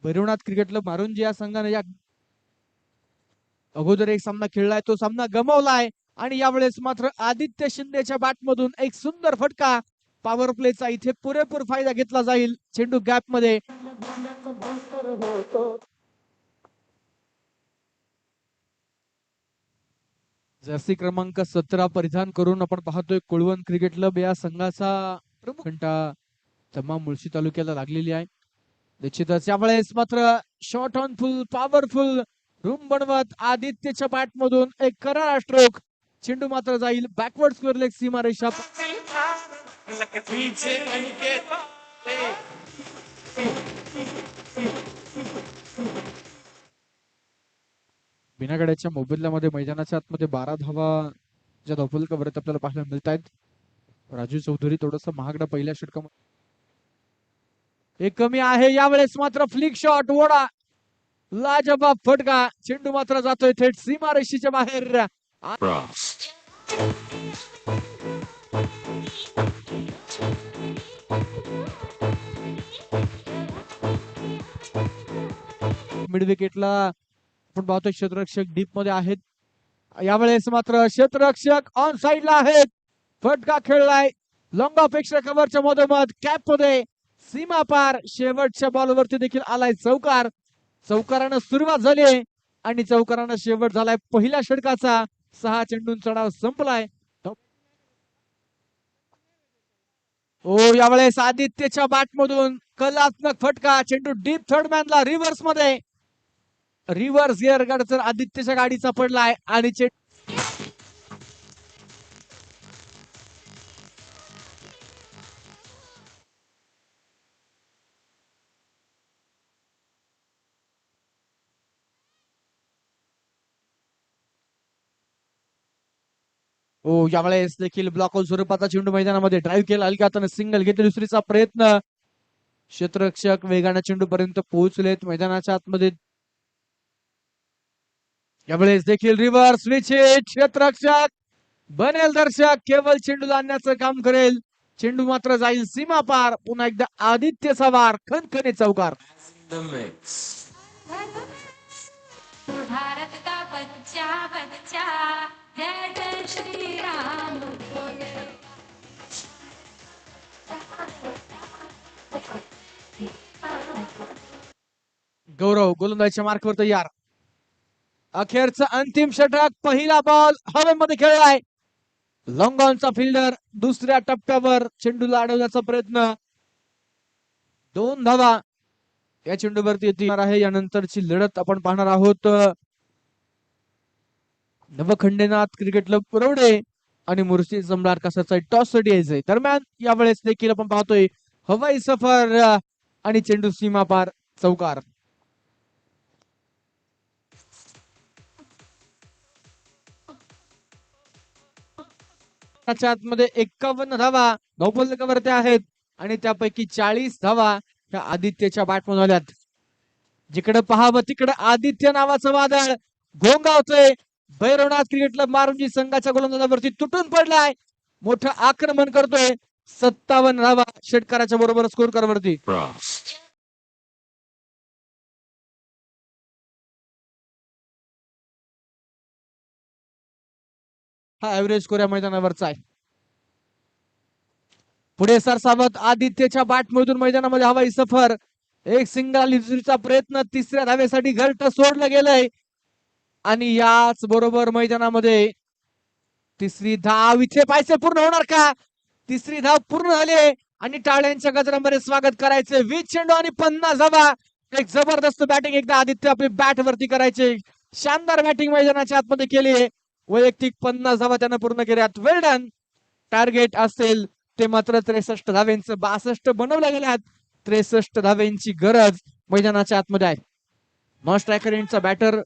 Bhairavnath cricket club मारून या संघाने या अगोदर एक सामना खेळलाय तो सामना गमावलाय आणि यावेळेस मात्र आदित्य शिंदेच्या बॅटमधून एक सुंदर फटका. पॉवर प्लेचा इथे पुरेपूर फायदा घेतला जाईल चेंडू गॅप मध्ये. जर्सी क्रमांक 17 परिधान करून आपण पाहतोय कुळवण क्रिकेट क्लब या संघाचा प्रमुख घंटा तमाम मुळशी तालुक्याला लागलेली आहे. निश्चितच यावेळेस मात्र shot on full powerful room बनवत आदित्यच्या बॅट मधून एक करारा स्ट्रोक. चेंडू मात्र जाईल बॅकवर्ड स्क्वेअर लेग सीमारेषा. बिनागड्याच्या मोबदल्यामध्ये मैदानाच्या आतमध्ये 12 धावा ज्या धावफलकावरती आपल्याला पाहायला मिळत आहेत. राजू चौधरी थोडस महागडा पहिल्या षटकामध्ये एक कमी आहे. यावेळेस मात्र फ्लिक शॉट ओढा लाजबाब फटका. चेंडू मात्र जातोय थेट सीमारेषेच्या बाहेर. मिड विकेटला आपण पाहतोय क्षेत्ररक्षक डीप मध्ये आहेत. यावेळेस मात्र क्षेत्ररक्षक ऑन साइडला आहेत. फटका खेळलाय लॉंग अपेक्षा कव्हरच्या मधोमध कॅप मध्ये सीमा पार. शेवटच्या बॉलवरती देखील आलाय चौकार. चौकारानं सुरुवात झाली आहे आणि चौकारानं शेवट झालाय पहिल्या षटकाचा. 6 चेंडूंचा डाव संपलाय. ओ यावेळेस आदित्यच्या बॅट मधून कलात्मक फटका. चेंडू डीप थर्ड मॅनला रिव्हर्स मध्ये. रिव्हर्स गिअर जर आदित्यच्या गाडीचा पडलाय आणि यावेळेस देखील ब्लॉक स्वरूपाचा चेंडू मैदानामध्ये ड्राईव्ह केला. हलक्या हाताने सिंगल घेतली. दुसरीचा प्रयत्न. क्षेत्ररक्षक वेगाने चेंडू पर्यंत पोहोचलेत मैदानाच्या आतमध्ये. यावेळेस देखील रिव्हर्स विचित. क्षेत्ररक्षक बनेल दर्शक केवळ चेंडू आणण्याचं काम करेल. चेंडू मात्र जाईल सीमा पार. पुन्हा एकदा आदित्यचा वार खणखणे चौकार. भारत का बच्चा बच्चा जय जय श्री राम. गौरव गोलंदाजीच्या मार्कवर तयार. अखेरचा अंतिम षटक. पहिला बॉल हवेमध्ये खेळलाय. लॉंग ऑनचा फिल्डर दुसऱ्या टप्प्यावर चेंडूला अडवण्याचा प्रयत्न. 2 धावा या चेंडूवरती येणार आहे. यानंतरची लढत आपण पाहणार आहोत नवखंडेनाथ क्रिकेट क्लब पुरवडे आणि मुर्शी सम्राट कासाचा टॉस साठी यायचंय. दरम्यान यावेळेस देखील आपण पाहतोय हवाई सफर आणि चेंडू सीमा पार चौकार. आतमध्ये 51 धावा धावफलकावरती आहेत आणि त्यापैकी 40 धावा ह्या आदित्यच्या बॅटमधून आल्यात. जिकडे पहावं तिकडे आदित्य नावाचं वादळ घोंगावतोय. भैरवनाथ क्रिकेट क्लब मारुंजी संघाच्या गोलंदाजावरती तुटून पडलाय. मोठं आक्रमण करतोय. 57 धावा षटकाराच्या बरोबर स्कोर करवरती. हा ऍव्हरेज स्कोर या मैदानावरचा आहे. पुढे सरसावत आदित्यच्या बॅटमधून मैदानामध्ये हवाई सफर. एक सिंगल दुसरीचा प्रयत्न. तिसऱ्या धावेसाठी घरट सोडलं गेलंय आणि याच बरोबर मैदानामध्ये तिसरी धाव. इथे पैसे पूर्ण होणार का? तिसरी धाव पूर्ण झाली आणि टाळ्यांच्या गजरामध्ये स्वागत करायचे. 20 चेंडू आणि 50 धावा. एक जबरदस्त बॅटिंग एकदा आदित्य आपली बॅट वरती करायचे. शानदार बॅटिंग मैदानाच्या आतमध्ये केली. वैयक्तिक 50 धावा त्यानं पूर्ण केल्यात. वेल डन. टार्गेट असेल ते मात्र 63 धावेंचं. 62 बनवल्या गेल्यात. 63 धावेंची गरज मैदानाच्या आतमध्ये आहे. मॉस स्ट्रायकर एंडचा बॅटर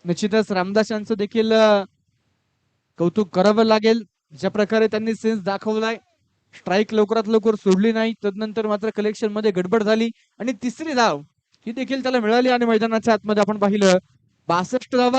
निश्चितच रामदास यांचं देखील कौतुक करावं लागेल. ज्या प्रकारे त्यांनी सेन्स दाखवलाय. स्ट्राईक लवकरात लवकर सोडली नाही. तदनंतर मात्र कलेक्शन मध्ये गडबड झाली आणि तिसरी धाव ही देखील त्याला मिळाली आणि मैदानाच्या आतमध्ये आपण पाहिलं 62 धावा